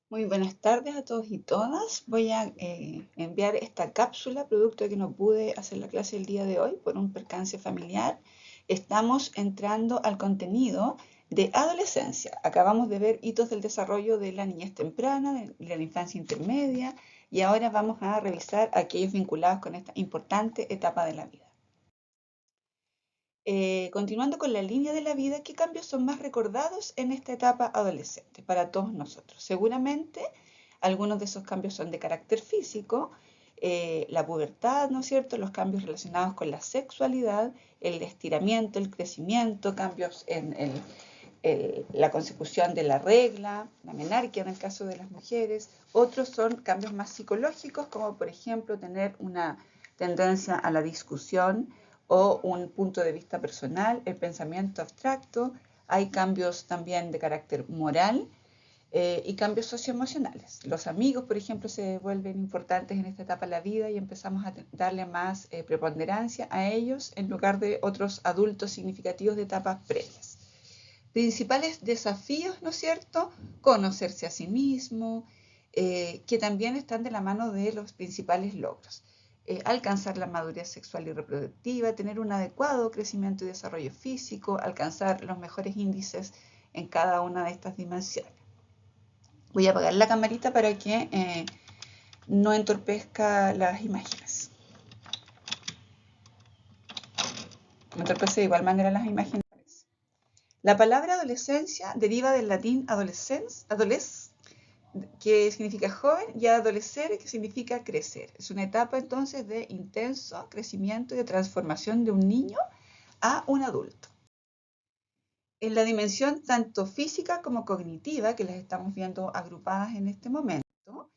Muy buenas tardes a todos y todas. Voy a enviar esta cápsula, producto de que no pude hacer la clase el día de hoy por un percance familiar. Estamos entrando al contenido de adolescencia. Acabamos de ver hitos del desarrollo de la niñez temprana, de la infancia intermedia, y ahora vamos a revisar aquellos vinculados con esta importante etapa de la vida. Continuando con la línea de la vida, ¿qué cambios son más recordados en esta etapa adolescente para todos nosotros? Seguramente algunos de esos cambios son de carácter físico, la pubertad, ¿no es cierto? Los cambios relacionados con la sexualidad, el estiramiento, el crecimiento, cambios en la consecución de la regla, la menarquia en el caso de las mujeres. Otros son cambios más psicológicos, como por ejemplo tener una tendencia a la discusión o un punto de vista personal, el pensamiento abstracto. Hay cambios también de carácter moral y cambios socioemocionales. Los amigos, por ejemplo, se vuelven importantes en esta etapa de la vida y empezamos a darle más preponderancia a ellos en lugar de otros adultos significativos de etapas previas. Principales desafíos, ¿no es cierto? Conocerse a sí mismo, que también están de la mano de los principales logros. Alcanzar la madurez sexual y reproductiva, tener un adecuado crecimiento y desarrollo físico, alcanzar los mejores índices en cada una de estas dimensiones. Voy a apagar la camarita para que no entorpezca las imágenes. No entorpece de igual manera las imágenes. La palabra adolescencia deriva del latín adolescens, que significa joven, y adolecer, que significa crecer. Es una etapa entonces de intenso crecimiento y de transformación de un niño a un adulto. En la dimensión tanto física como cognitiva, que las estamos viendo agrupadas en este momento,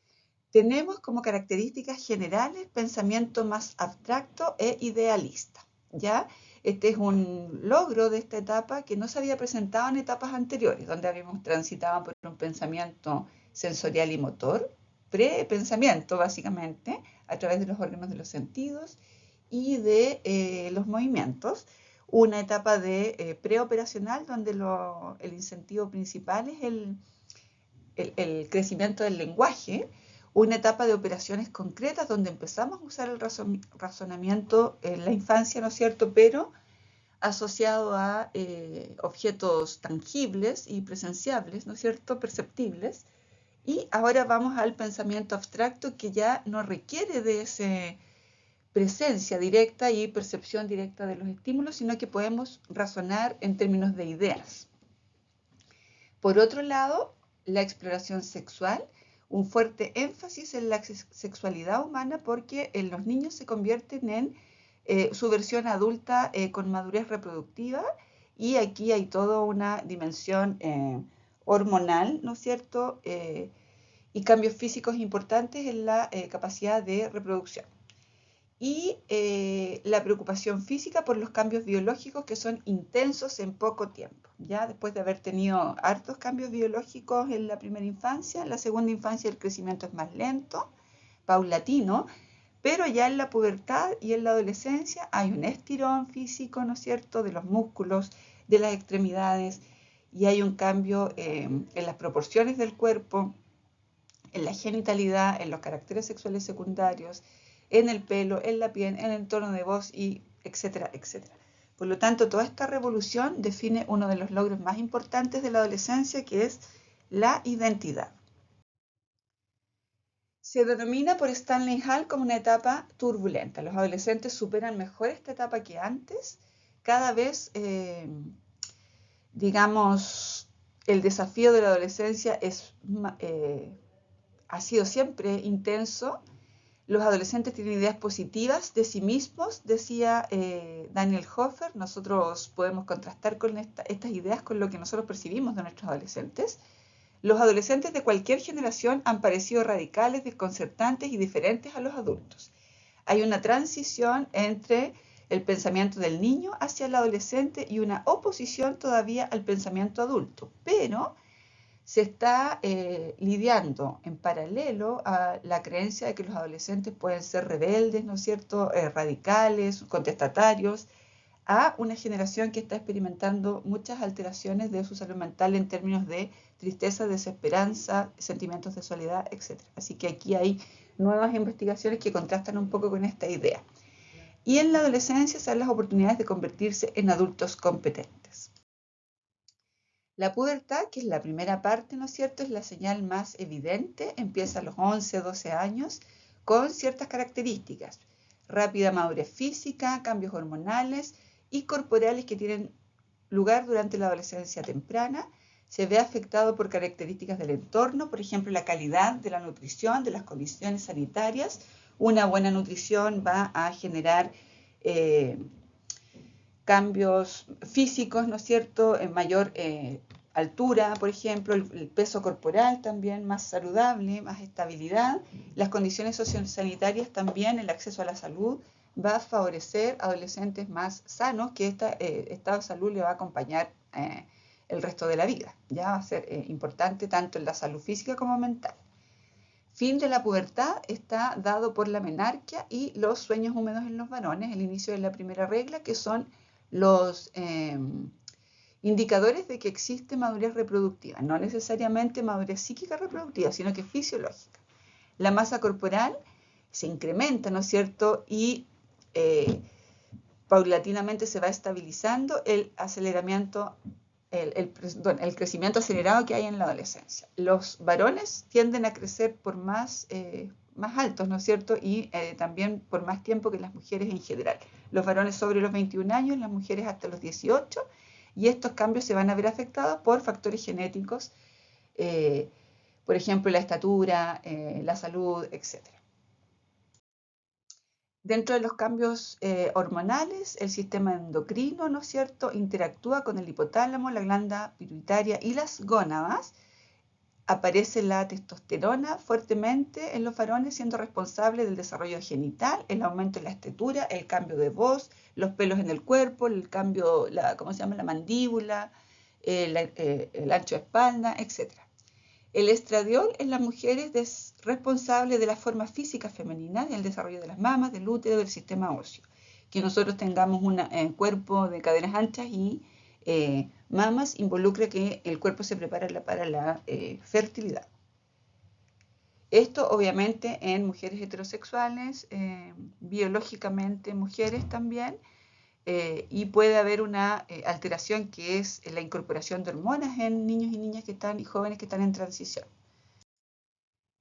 tenemos como características generales pensamiento más abstracto e idealista. ¿Ya? Este es un logro de esta etapa que no se había presentado en etapas anteriores, donde habíamos transitado por un pensamiento sensorial y motor, pre-pensamiento básicamente, a través de los órganos de los sentidos y de los movimientos. Una etapa de preoperacional donde el incentivo principal es el crecimiento del lenguaje, una etapa de operaciones concretas donde empezamos a usar el razonamiento en la infancia, ¿no es cierto?, pero asociado a objetos tangibles y presenciables, ¿no es cierto?, perceptibles. Y ahora vamos al pensamiento abstracto que ya no requiere de esa presencia directa y percepción directa de los estímulos, sino que podemos razonar en términos de ideas. Por otro lado, la exploración sexual, un fuerte énfasis en la sexualidad humana porque en los niños se convierten en su versión adulta con madurez reproductiva, y aquí hay toda una dimensión hormonal, ¿no es cierto? Y cambios físicos importantes en la capacidad de reproducción. Y la preocupación física por los cambios biológicos que son intensos en poco tiempo. Ya después de haber tenido hartos cambios biológicos en la primera infancia, en la segunda infancia el crecimiento es más lento, paulatino, pero ya en la pubertad y en la adolescencia hay un estirón físico, ¿no es cierto?, de los músculos, de las extremidades, y hay un cambio en las proporciones del cuerpo, en la genitalidad, en los caracteres sexuales secundarios, en el pelo, en la piel, en el tono de voz, y etcétera, etcétera. Por lo tanto, toda esta revolución define uno de los logros más importantes de la adolescencia, que es la identidad. Se denomina por Stanley Hall como una etapa turbulenta. Los adolescentes superan mejor esta etapa que antes. Cada vez, digamos, el desafío de la adolescencia ha sido siempre intenso. Los adolescentes tienen ideas positivas de sí mismos, decía Daniel Hofer. Nosotros podemos contrastar con estas ideas con lo que nosotros percibimos de nuestros adolescentes. Los adolescentes de cualquier generación han parecido radicales, desconcertantes y diferentes a los adultos. Hay una transición entre el pensamiento del niño hacia el adolescente y una oposición todavía al pensamiento adulto, pero se está lidiando en paralelo a la creencia de que los adolescentes pueden ser rebeldes, ¿no es cierto?, radicales, contestatarios. a una generación que está experimentando muchas alteraciones de su salud mental en términos de tristeza, desesperanza, sentimientos de soledad, etc. Así que aquí hay nuevas investigaciones que contrastan un poco con esta idea. Y en la adolescencia se dan las oportunidades de convertirse en adultos competentes. La pubertad, que es la primera parte, ¿no es cierto?, es la señal más evidente, empieza a los 11, 12 años, con ciertas características: rápida madurez física, cambios hormonales y corporales que tienen lugar durante la adolescencia temprana. Se ve afectado por características del entorno, por ejemplo, la calidad de la nutrición, de las condiciones sanitarias. Una buena nutrición va a generar cambios físicos, ¿no es cierto?, en mayor altura, por ejemplo, el peso corporal también más saludable, más estabilidad. Las condiciones sociosanitarias también, el acceso a la salud, va a favorecer a adolescentes más sanos, que este estado de salud le va a acompañar el resto de la vida. Ya va a ser importante tanto en la salud física como mental. Fin de la pubertad está dado por la menarquia y los sueños húmedos en los varones, el inicio de la primera regla, que son los indicadores de que existe madurez reproductiva, no necesariamente madurez psíquica reproductiva, sino que fisiológica. La masa corporal se incrementa, ¿no es cierto?, y paulatinamente se va estabilizando el aceleramiento, el crecimiento acelerado que hay en la adolescencia. Los varones tienden a crecer por más altos, ¿no es cierto?, y también por más tiempo que las mujeres en general. Los varones sobre los 21 años, las mujeres hasta los 18, y estos cambios se van a ver afectados por factores genéticos, por ejemplo, la estatura, la salud, etc. Dentro de los cambios hormonales, el sistema endocrino, ¿no es cierto?, interactúa con el hipotálamo, la glándula pituitaria y las gónadas. Aparece la testosterona fuertemente en los varones, siendo responsable del desarrollo genital, el aumento de la estatura, el cambio de voz, los pelos en el cuerpo, el cambio, la mandíbula, el ancho de espalda, etc. El estradiol en las mujeres es responsable de la forma física femenina, del desarrollo de las mamas, del útero, del sistema óseo. Que nosotros tengamos un cuerpo de caderas anchas y mamas involucra que el cuerpo se prepara para la fertilidad. Esto obviamente en mujeres heterosexuales, biológicamente mujeres también, y puede haber una alteración que es la incorporación de hormonas en niños y niñas y jóvenes que están en transición.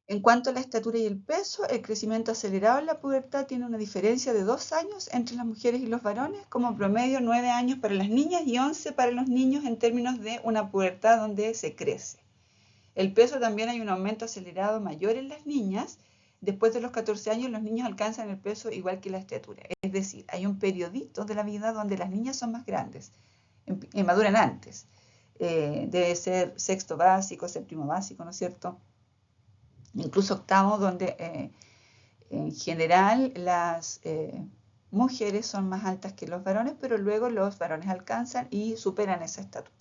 En cuanto a la estatura y el peso, el crecimiento acelerado en la pubertad tiene una diferencia de 2 años entre las mujeres y los varones, como promedio 9 años para las niñas y 11 para los niños en términos de una pubertad donde se crece. El peso también hay un aumento acelerado mayor en las niñas. Después de los 14 años los niños alcanzan el peso igual que la estatura. Es decir, hay un periodito de la vida donde las niñas son más grandes, maduran antes. Debe ser sexto básico, séptimo básico, ¿no es cierto? Incluso octavo, donde en general las mujeres son más altas que los varones, pero luego los varones alcanzan y superan esa estatura.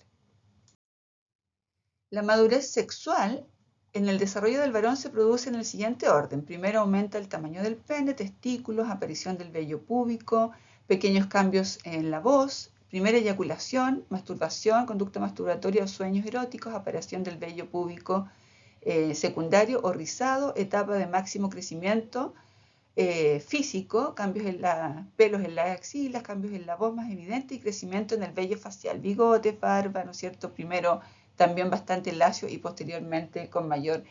La madurez sexual en el desarrollo del varón se produce en el siguiente orden. Primero aumenta el tamaño del pene, testículos, aparición del vello púbico, pequeños cambios en la voz, primera eyaculación, masturbación, conducta masturbatoria o sueños eróticos, aparición del vello púbico secundario o rizado, etapa de máximo crecimiento físico, cambios en los pelos en las axilas, cambios en la voz más evidente y crecimiento en el vello facial, bigote, barba, ¿no es cierto? Primero también bastante lacio y posteriormente con mayor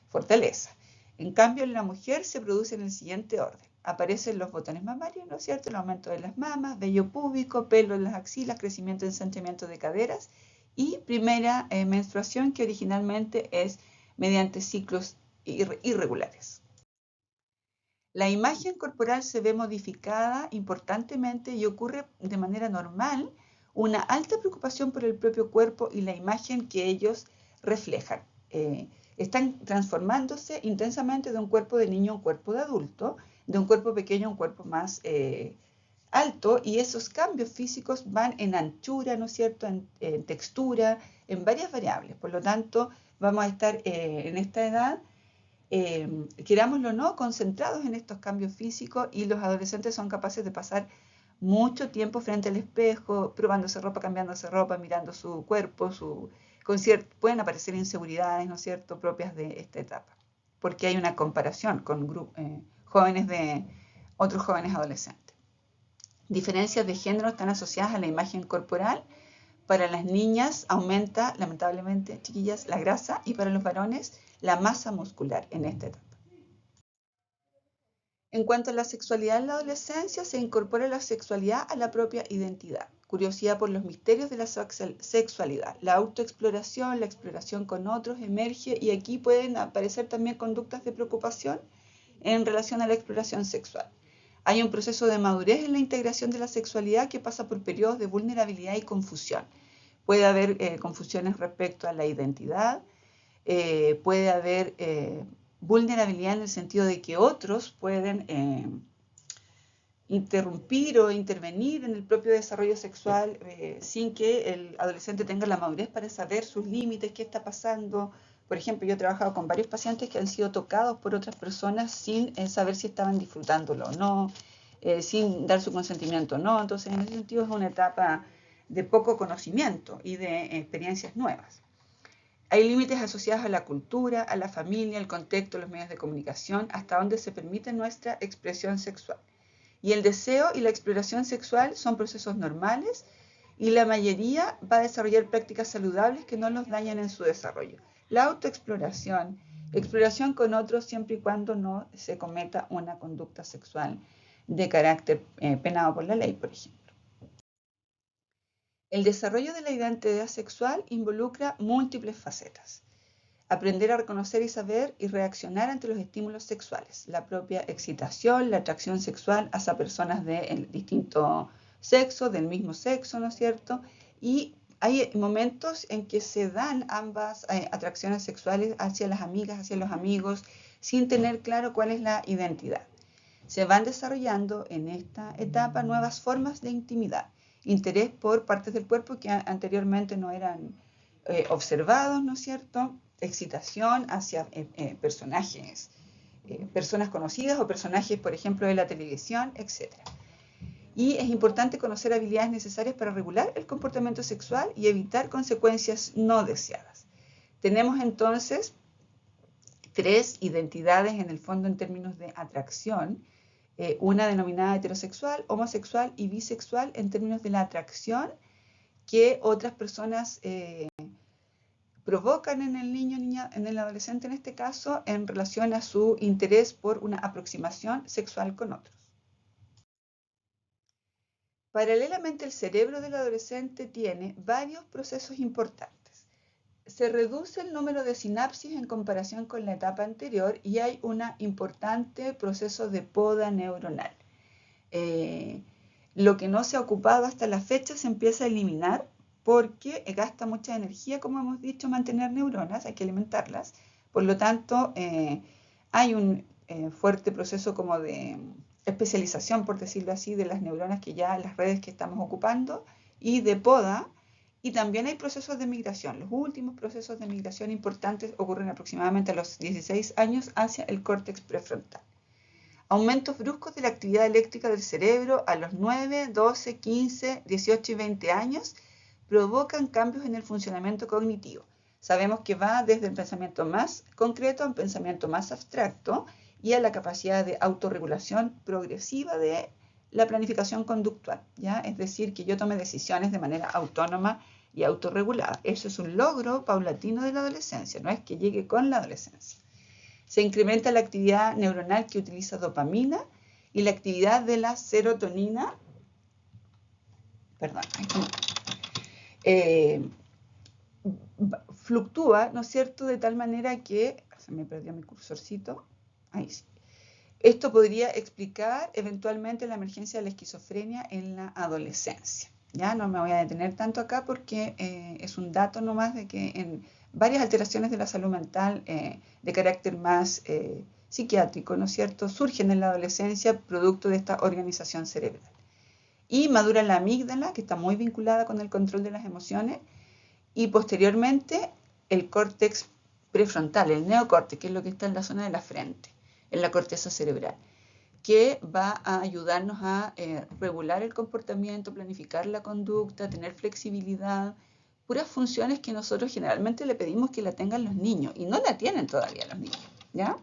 fortaleza. En cambio, en la mujer se produce en el siguiente orden. Aparecen los botones mamarios, ¿no es cierto? El aumento de las mamas, vello púbico, pelo en las axilas, crecimiento y ensanchamiento de caderas y primera menstruación, que originalmente es mediante ciclos irregulares. La imagen corporal se ve modificada importantemente y ocurre de manera normal una alta preocupación por el propio cuerpo y la imagen que ellos reflejan. Están transformándose intensamente de un cuerpo de niño a un cuerpo de adulto, de un cuerpo pequeño a un cuerpo más alto, y esos cambios físicos van en anchura, ¿no es cierto?, en textura, en varias variables. Por lo tanto, vamos a estar en esta edad, querámoslo o no, concentrados en estos cambios físicos, y los adolescentes son capaces de pasar mucho tiempo frente al espejo, probándose ropa, cambiándose ropa, mirando su cuerpo, pueden aparecer inseguridades, ¿no es cierto?, propias de esta etapa, porque hay una comparación con jóvenes de otros jóvenes adolescentes. Diferencias de género están asociadas a la imagen corporal. Para las niñas aumenta, lamentablemente, chiquillas, la grasa, y para los varones la masa muscular en esta etapa. En cuanto a la sexualidad en la adolescencia, se incorpora la sexualidad a la propia identidad, curiosidad por los misterios de la sexualidad, la autoexploración, la exploración con otros emerge, y aquí pueden aparecer también conductas de preocupación en relación a la exploración sexual. Hay un proceso de madurez en la integración de la sexualidad que pasa por periodos de vulnerabilidad y confusión. Puede haber confusiones respecto a la identidad, puede haber vulnerabilidad en el sentido de que otros pueden interrumpir o intervenir en el propio desarrollo sexual sin que el adolescente tenga la madurez para saber sus límites, qué está pasando. Por ejemplo, yo he trabajado con varios pacientes que han sido tocados por otras personas sin saber si estaban disfrutándolo o no, sin dar su consentimiento o no. Entonces, en ese sentido es una etapa de poco conocimiento y de experiencias nuevas. Hay límites asociados a la cultura, a la familia, el contexto, los medios de comunicación, hasta donde se permite nuestra expresión sexual. Y el deseo y la exploración sexual son procesos normales, y la mayoría va a desarrollar prácticas saludables que no los dañan en su desarrollo. La autoexploración, exploración con otros siempre y cuando no se cometa una conducta sexual de carácter penado por la ley, por ejemplo. El desarrollo de la identidad sexual involucra múltiples facetas. Aprender a reconocer y saber y reaccionar ante los estímulos sexuales, la propia excitación, la atracción sexual hacia personas de distinto sexo, del mismo sexo, ¿no es cierto? Y hay momentos en que se dan ambas atracciones sexuales hacia las amigas, hacia los amigos, sin tener claro cuál es la identidad. Se van desarrollando en esta etapa nuevas formas de intimidad, interés por partes del cuerpo que anteriormente no eran observados, ¿no es cierto? Excitación hacia personajes, personas conocidas o personajes, por ejemplo, de la televisión, etc. Y es importante conocer habilidades necesarias para regular el comportamiento sexual y evitar consecuencias no deseadas. Tenemos entonces 3 identidades en el fondo en términos de atracción, una denominada heterosexual, homosexual y bisexual en términos de la atracción que otras personas provocan en el niño, niña, en el adolescente en este caso, en relación a su interés por una aproximación sexual con otros. Paralelamente, el cerebro del adolescente tiene varios procesos importantes. Se reduce el número de sinapsis en comparación con la etapa anterior y hay un importante proceso de poda neuronal. Lo que no se ha ocupado hasta la fecha se empieza a eliminar porque gasta mucha energía, como hemos dicho, mantener neuronas, hay que alimentarlas. Por lo tanto, hay un fuerte proceso como de especialización, por decirlo así, de las neuronas que ya las redes que estamos ocupando y de poda. Y también hay procesos de migración. Los últimos procesos de migración importantes ocurren aproximadamente a los 16 años hacia el córtex prefrontal. Aumentos bruscos de la actividad eléctrica del cerebro a los 9, 12, 15, 18 y 20 años provocan cambios en el funcionamiento cognitivo. Sabemos que va desde el pensamiento más concreto a un pensamiento más abstracto y a la capacidad de autorregulación progresiva de la planificación conductual, ¿ya? Es decir, que yo tome decisiones de manera autónoma y autorregulada. Eso es un logro paulatino de la adolescencia, no es que llegue con la adolescencia. Se incrementa la actividad neuronal que utiliza dopamina y la actividad de la serotonina, fluctúa, ¿no es cierto?, de tal manera que, se me perdió mi cursorcito, ahí sí. Esto podría explicar eventualmente la emergencia de la esquizofrenia en la adolescencia. Ya no me voy a detener tanto acá porque es un dato nomás de que en varias alteraciones de la salud mental de carácter más psiquiátrico, ¿no es cierto?, surgen en la adolescencia producto de esta organización cerebral. Y madura la amígdala, que está muy vinculada con el control de las emociones, y posteriormente el córtex prefrontal, el neocórtex, que es lo que está en la zona de la frente, en la corteza cerebral. que va a ayudarnos a regular el comportamiento, planificar la conducta, tener flexibilidad, puras funciones que nosotros generalmente le pedimos que la tengan los niños y no la tienen todavía los niños, ¿ya?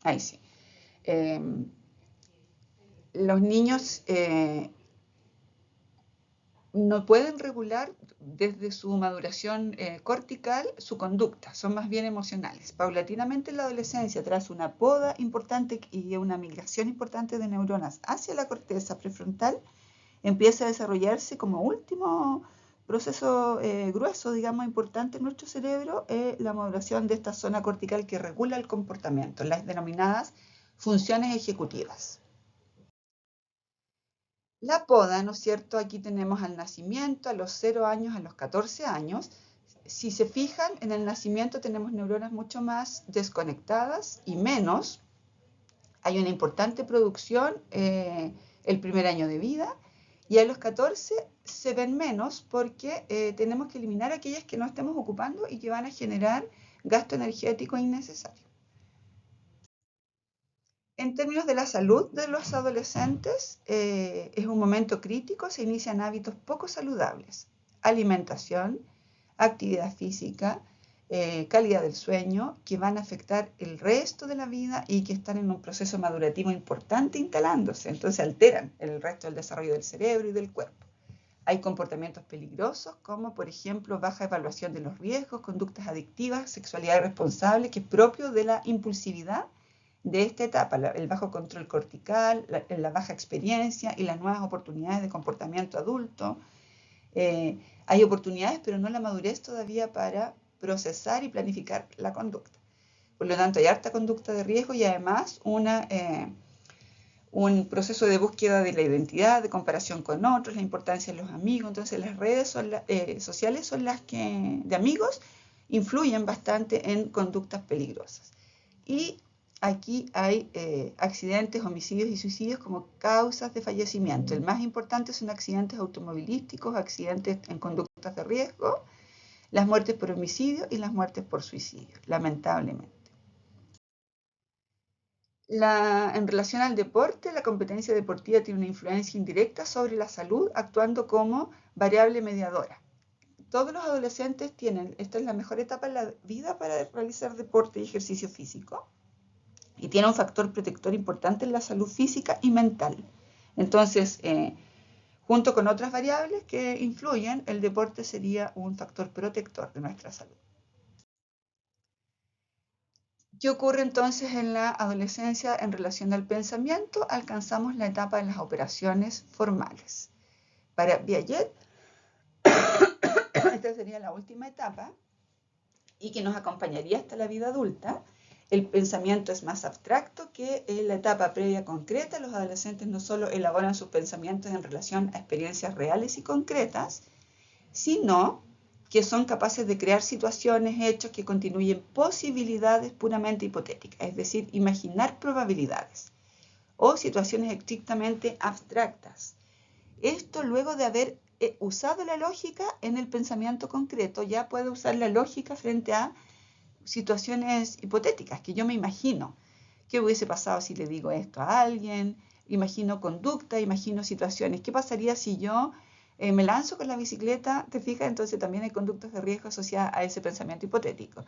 Ahí sí. Los niños no pueden regular desde su maduración cortical su conducta, son más bien emocionales. Paulatinamente en la adolescencia, tras una poda importante y una migración importante de neuronas hacia la corteza prefrontal, empieza a desarrollarse como último proceso grueso, digamos, importante en nuestro cerebro, la maduración de esta zona cortical que regula el comportamiento, las denominadas funciones ejecutivas. La poda, ¿no es cierto? Aquí tenemos al nacimiento, a los 0 años, a los 14 años. Si se fijan, en el nacimiento tenemos neuronas mucho más desconectadas y menos. Hay una importante producción el primer año de vida y a los 14 se ven menos porque tenemos que eliminar aquellas que no estemos ocupando y que van a generar gasto energético innecesario. En términos de la salud de los adolescentes, es un momento crítico, se inician hábitos poco saludables, alimentación, actividad física, calidad del sueño, que van a afectar el resto de la vida y que están en un proceso madurativo importante instalándose, entonces alteran el resto del desarrollo del cerebro y del cuerpo. Hay comportamientos peligrosos como, por ejemplo, baja evaluación de los riesgos, conductas adictivas, sexualidad irresponsable, que es propio de la impulsividad de esta etapa, el bajo control cortical, la baja experiencia y las nuevas oportunidades de comportamiento adulto. Hay oportunidades, pero no la madurez todavía para procesar y planificar la conducta. Por lo tanto, hay harta conducta de riesgo y además un proceso de búsqueda de la identidad, de comparación con otros, la importancia de los amigos. Entonces, las redes sociales son las que, de amigos, influyen bastante en conductas peligrosas. Y aquí hay accidentes, homicidios y suicidios como causas de fallecimiento. El más importante son accidentes automovilísticos, accidentes en conductas de riesgo, las muertes por homicidio y las muertes por suicidio, lamentablemente. En relación al deporte, la competencia deportiva tiene una influencia indirecta sobre la salud, actuando como variable mediadora. Todos los adolescentes tienen, esta es la mejor etapa en la vida para realizar deporte y ejercicio físico, y tiene un factor protector importante en la salud física y mental. Entonces, junto con otras variables que influyen, el deporte sería un factor protector de nuestra salud. ¿Qué ocurre entonces en la adolescencia en relación al pensamiento? Alcanzamos la etapa de las operaciones formales. Para Piaget, esta sería la última etapa y que nos acompañaría hasta la vida adulta. El pensamiento es más abstracto que en la etapa previa concreta. Los adolescentes no solo elaboran sus pensamientos en relación a experiencias reales y concretas, sino que son capaces de crear situaciones, hechos que constituyen posibilidades puramente hipotéticas, es decir, imaginar probabilidades o situaciones estrictamente abstractas. Esto luego de haber usado la lógica en el pensamiento concreto, ya puede usar la lógica frente a situaciones hipotéticas que yo me imagino. ¿Qué hubiese pasado si le digo esto a alguien? Imagino conducta, imagino situaciones. ¿Qué pasaría si yo me lanzo con la bicicleta? ¿Te fijas? Entonces también hay conductas de riesgo asociadas a ese pensamiento hipotético.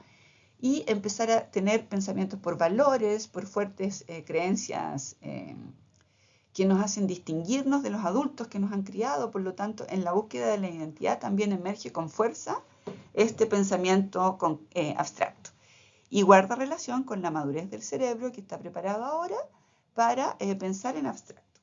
Y empezar a tener pensamientos por valores, por fuertes creencias que nos hacen distinguirnos de los adultos que nos han criado. Por lo tanto, en la búsqueda de la identidad también emerge con fuerza este pensamiento abstracto. Y guarda relación con la madurez del cerebro que está preparado ahora para pensar en abstracto.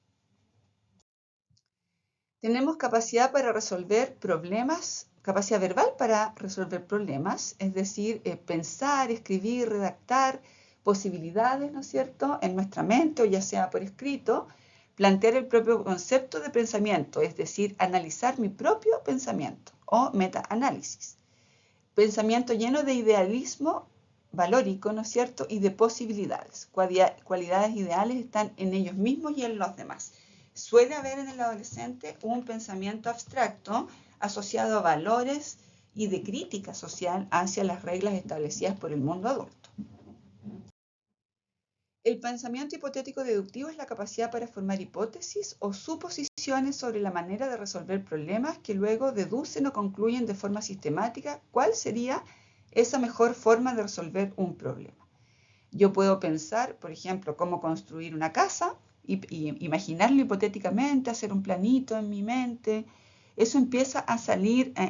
Tenemos capacidad para resolver problemas, capacidad verbal para resolver problemas, es decir, pensar, escribir, redactar posibilidades, ¿no es cierto?, en nuestra mente o ya sea por escrito, plantear el propio concepto de pensamiento, es decir, analizar mi propio pensamiento o metaanálisis. Pensamiento lleno de idealismo valórico, ¿no es cierto?, y de posibilidades. Cualidades ideales están en ellos mismos y en los demás. Suele haber en el adolescente un pensamiento abstracto asociado a valores y de crítica social hacia las reglas establecidas por el mundo adulto. El pensamiento hipotético deductivo es la capacidad para formar hipótesis o suposiciones sobre la manera de resolver problemas que luego deducen o concluyen de forma sistemática cuál sería esa mejor forma de resolver un problema. Yo puedo pensar, por ejemplo, cómo construir una casa y imaginarlo hipotéticamente, hacer un planito en mi mente. Eso empieza a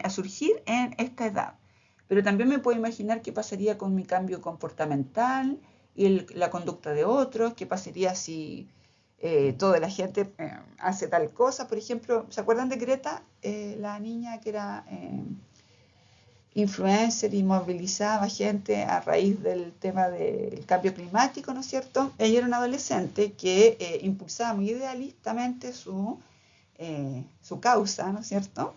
surgir en esta edad. Pero también me puedo imaginar qué pasaría con mi cambio comportamental y la conducta de otros, qué pasaría si toda la gente hace tal cosa. Por ejemplo, ¿se acuerdan de Greta? La niña que era influencer y movilizaba gente a raíz del tema del cambio climático, ¿no es cierto? Ella era una adolescente que impulsaba muy idealistamente su causa, ¿no es cierto?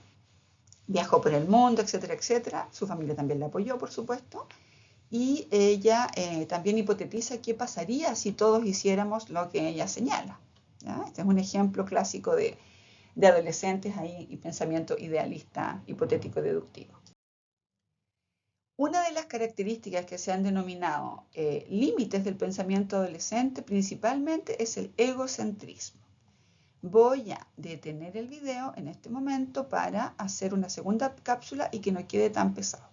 Viajó por el mundo, etcétera, etcétera. Su familia también la apoyó, por supuesto. Y ella también hipotetiza qué pasaría si todos hiciéramos lo que ella señala. ¿Ya? Este es un ejemplo clásico de adolescentes ahí y pensamiento idealista, hipotético, deductivo. Una de las características que se han denominado límites del pensamiento adolescente principalmente es el egocentrismo. Voy a detener el video en este momento para hacer una segunda cápsula y que no quede tan pesado.